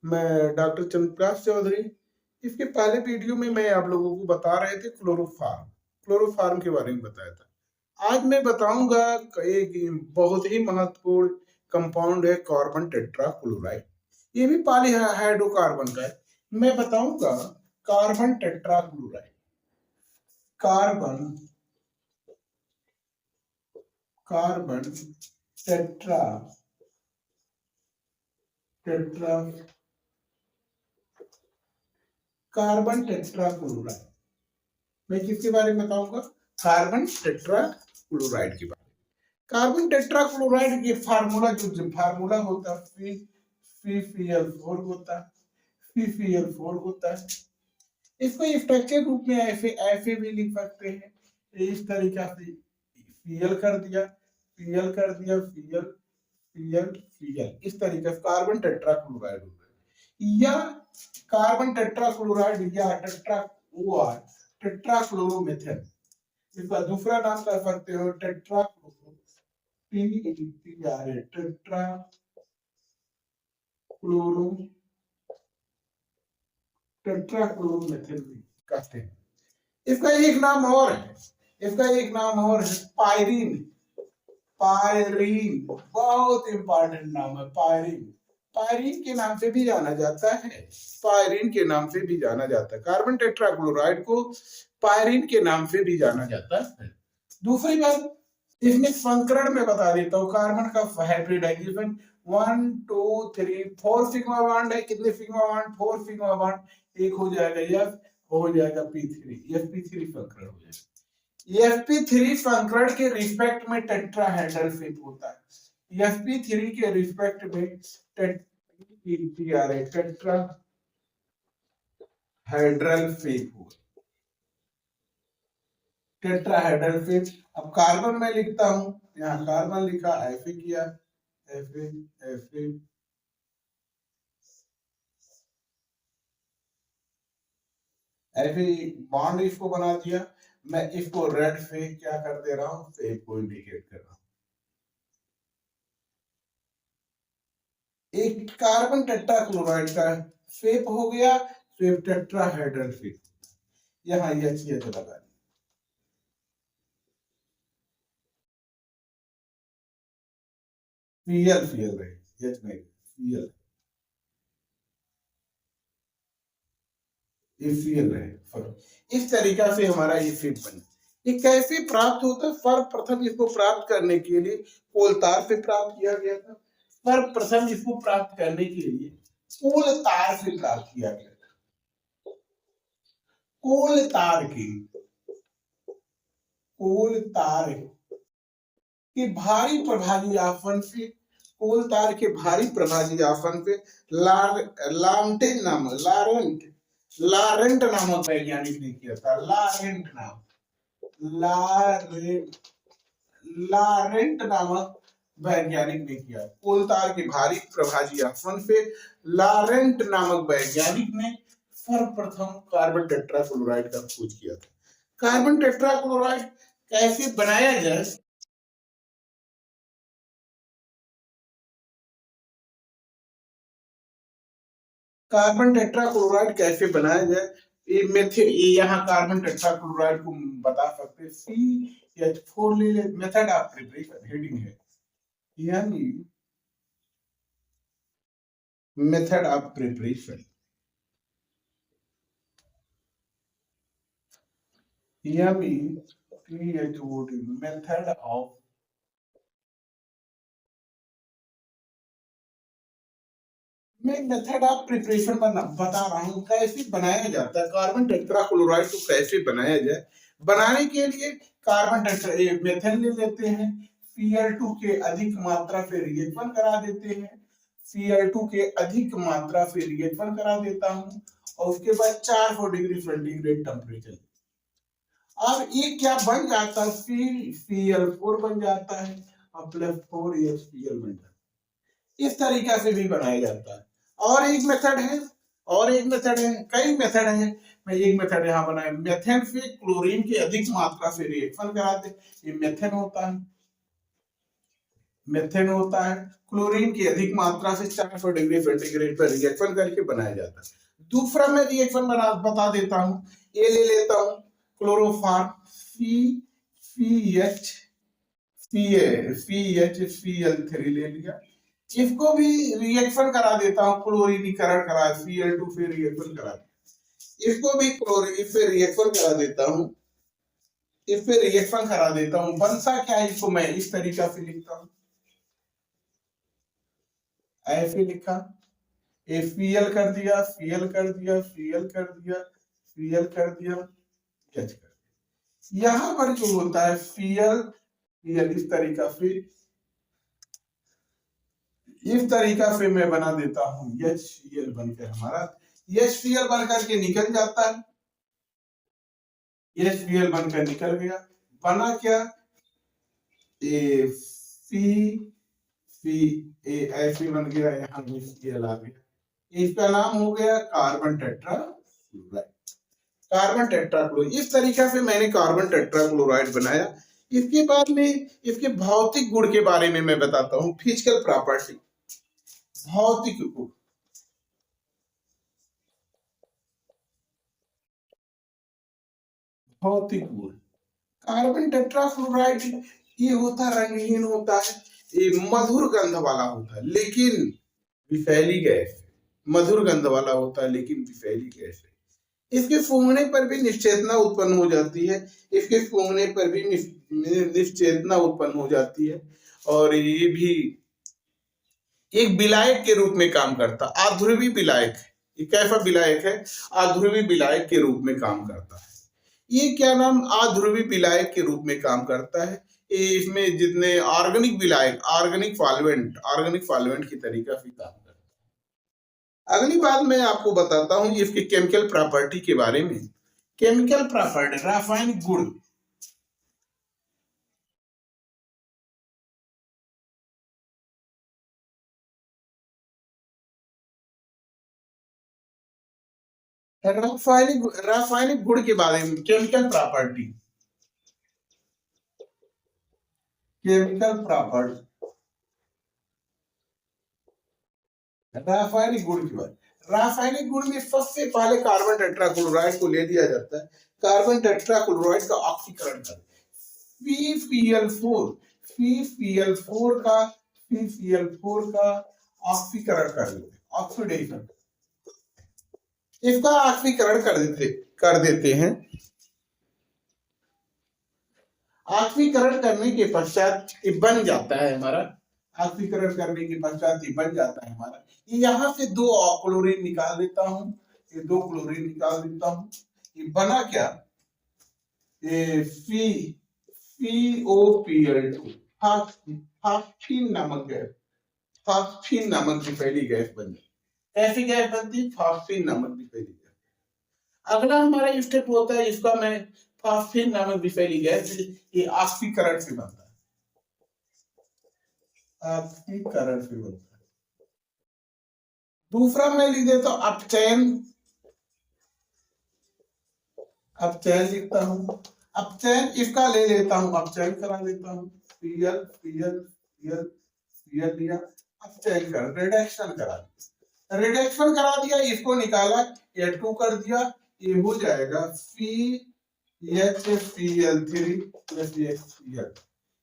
मैं डॉक्टर चंद्रप्रकाश चौधरी। इसके पहले वीडियो में मैं आप लोगों को बता रहे थे क्लोरोफार्म के बारे में बताया था। आज मैं बताऊंगा एक बहुत ही महत्वपूर्ण कंपाउंड है कार्बन टेट्राक्लोराइड। ये भी पॉलीहाइड्रोकार्बन का है। मैं बताऊंगा carbon tetrachloride. Carbon carbon tetra tetra carbon tetrachloride. मैं किसके बारे में बताऊंगा? कार्बन टेट्राक्लोराइड के बारे में। कार्बन टेट्राक्लोराइड के फार्मूला होता है FeCl4 होता है। FeCl4 होता है। इसको स्ट्रक्चर रूप में ऐसे भी लिख सकते हैं, इस तरीका से Cl कर दिया, Cl कर दिया, Cl Cl Cl, इस तरीके से कार्बन टेट्राक्लोराइड होता है। या कार्बन टेट्राक्लोराइड या टेट्राक्लोरोमेथेन, इसका दूसरा नाम कह सकते हो टेट्राक्लोरोमेथेन भी कहते हैं। इसका एक नाम और है, पायरीन। बहुत इंपॉर्टेंट नाम है पायरीन। पायरीन के नाम से भी जाना जाता है। कार्बन टेट्राक्लोराइड को पायरीन के नाम से भी जाना जाता है। दूसरी बात, इसमें संकरण में बता देता हूँ। कार्बन का हाइब्रिडाइजेशन 1 2 3 4 सिग्मा बॉन्ड है। कितने सिग्मा बॉन्ड? 4 sigma bond. एक हो जाएगा F, हो जाएगा P3, sp3 संकरण हो जाएगा। sp3 संकरण के रिस्पेक्ट में टेट्राहेड्रल शेप होता है। sp3 के रिस्पेक्ट में टेट्राहेड्रल शेप होगा। Tetrahedral shape. अब कार्बन में लिखता हूं, यहाँ कार्बन लिखा, ऐसे किया, ऐसे ऐसे ऐसे बॉन्ड इसको बना दिया। मैं इसको रेड से क्या कर दे रहा हूं, शेप को इंडिकेट कर रहा हूं। एक कार्बन टेट्राक्लोराइड का शेप हो गया, शेप टेट्राहेड्रल शेप। यहाँ ये लगा Cl रहे, H नहीं, Cl Cl रहे। इस तरीका से हमारा ये शेप बने। ये कैसे प्राप्त होता है? सर्वप्रथम इसको प्राप्त करने के लिए कोलतार से प्राप्त किया गया था। सर्वप्रथम इसको प्राप्त करने के लिए कोलतार से प्राप्त किया गया था। कोलतार के भारी प्रभावी आसन से, कोलतार के भारी प्रभावी आसन से लारेंट नामक वैज्ञानिक ने किया था। लारेंट नामक वैज्ञानिक ने किया। कोलतार के भारी प्रभावी आसन से लारेंट नामक वैज्ञानिक ने सर्वप्रथम कार्बन टेट्राक्लोराइड का खोज किया था। कार्बन टेट्राक्लोराइड कैसे बनाया जाए? कार्बन टेट्राक्लोराइड कैसे बनाया जाए? यहाँ कार्बन टेट्राक्लोराइड को बता सकते हैं। CH4 ले ले। मेथड ऑफ प्रिपरेशन हेडिंग है, यानी मेथड ऑफ प्रिपरेशन, यानी CHOD मेथड ऑफ मैं मेथड ऑफ प्रिपरेशन बता रहा हूँ, कैसे बनाया जाता है कार्बन टेट्राक्लोराइड को, कैसे बनाया जाए। बनाने के लिए कार्बन मेथेन ले लेते हैं, Cl2 के अधिक मात्रा से रिएक्शन करा देते हैं, Cl2 के अधिक मात्रा से रिएक्शन करा देता हूँ, और उसके बाद 400 डिग्री सेंटीग्रेड टेम्परेचर। अब ये क्या बन जाता है? Cl4 बन जाता है और +4 HCl बन जाता है। इस तरीका से भी बनाया जाता है। और एक मेथड है, कई मेथड है। मैं एक मेथड यहाँ बनाया, मेथेन से क्लोरीन की अधिक मात्रा से रिएक्शन कराते, ये मेथेन होता है। मेथेन होता है, क्लोरीन की अधिक मात्रा से 400 डिग्री सेंटीग्रेड पर रिएक्शन करके बनाया जाता है। दूसरा मैं रिएक्शन बता देता हूँ, ये ले लेता हूँ क्लोरोफॉर्म CH3 ले लिया, इसको भी रिएक्शन करा देता हूँ, क्लोरीनीकरण करा, Cl2 से रिएक्शन करा, इसको भी इस पे रिएक्शन करा देता हूँ, इस पे रिएक्शन करा देता हूँ। बनता क्या है, इसको मैं इस तरीका से लिखता हूँ, ऐसे लिखा, Cl कर दिया, Cl कर दिया, Cl कर दिया, Cl कर दिया, H कर दिया। यहाँ पर जो होता है Cl इस तरीका से मैं बना देता हूँ, HCl बनकर हमारा HCl बनकर के निकल जाता है, HCl बनकर निकल गया, बना क्या, ऐसे बन गया, यहाँ HCl आ गया, इसका नाम हो गया कार्बन टेट्राक्लोराइड। कार्बन टेट्राक्लोराइड, इस तरीका से मैंने कार्बन टेट्राक्लोराइड बनाया। इसके बाद में इसके भौतिक गुण के बारे में मैं बताता हूँ, फिजिकल प्रॉपर्टी, भौतिक गुण। भौतिक गुण, कार्बन टेट्राक्लोराइड ये होता रंगहीन होता है, ये मधुर गंध वाला होता है लेकिन विषैली गैस, मधुर गंध वाला होता है लेकिन विषैली गैस है। इसके सूंघने पर भी निश्चेतना उत्पन्न हो जाती है, इसके सूंघने पर भी निश्चेतना उत्पन्न हो जाती है, और ये भी एक विलायक के रूप में काम करता, अध्रुवी विलायक, ये कैसा विलायक है, अध्रुवी विलायक के रूप में काम करता है। ये क्या नाम, अध्रुवी विलायक के रूप में काम करता है। इसमें जितने ऑर्गेनिक विलायक, ऑर्गेनिक सॉल्वेंट की तरीका से काम करता है। अगली बात मैं आपको बताता हूँ इसके केमिकल प्रॉपर्टी के बारे में। केमिकल प्रॉपर्टी, रासायनिक गुण। रासायनिक गुण के बारे में, केमिकल प्रॉपर्टी, केमिकल प्रॉपर्टी, रासायनिक गुण की बात। रासायनिक गुण में सबसे पहले कार्बन टेट्राक्लोराइड को ले दिया जाता है, कार्बन टेट्राक्लोराइड का ऑक्सीकरण कर CCl4 का ऑक्सीकरण कर देते, ऑक्सीडेशन, इसका ऑक्सीकरण कर देते हैं। ऑक्सीकरण करने के पश्चात ये बन जाता है हमारा, ऑक्सीकरण करने के पश्चात ये बन जाता है हमारा। यहाँ से 2 क्लोरीन निकाल देता हूँ, ये 2 क्लोरीन निकाल देता हूँ, ये बना क्या, ये COPL2, फास्फीन नामक गैस, फास्फीन नामक विषैली गैस बन जाती। ऐसी गैस बनती है फास्फीन नामक विषैली गैस। अगला हमारा स्टेप होता है, इसका मैं फास्फीन नामक विषैली गैस, ये ऑक्सीकरण से बनता है, ऑक्सीकरण से बनता है। दूसरा मैं लिख देता हूं अपचयन, अपचयन लिखता हूं, अपचयन इसका ले लेता हूं, अपचयन करा देता हूं, Cl लिया, अपचयन कर, रिडक्शन करा दिया, रिडक्शन करा दिया, इसको निकाला, H2 कर दिया, ये हो जाएगा CHCl3 प्लस HCl,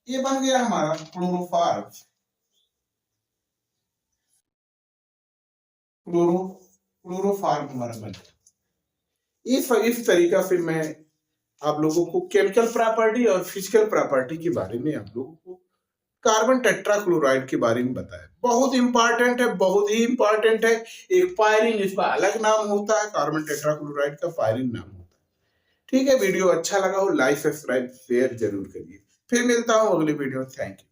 ये बन गया हमारा क्लोरोफॉर्म, क्लोरोफॉर्म हमारा बन गया। इस तरीका से मैं आप लोगों को केमिकल प्रॉपर्टी और फिजिकल प्रॉपर्टी के बारे में आप लोगों को कार्बन टेट्राक्लोराइड के बारे में बताया। बहुत इंपॉर्टेंट है, बहुत ही इंपॉर्टेंट है। एक पायरिन, इसका अलग नाम होता है, कार्बन टेट्राक्लोराइड का पायरिन नाम होता है। ठीक है, वीडियो अच्छा लगा हो लाइक सब्सक्राइब शेयर जरूर करिए। फिर मिलता हूँ अगले वीडियो, थैंक यू।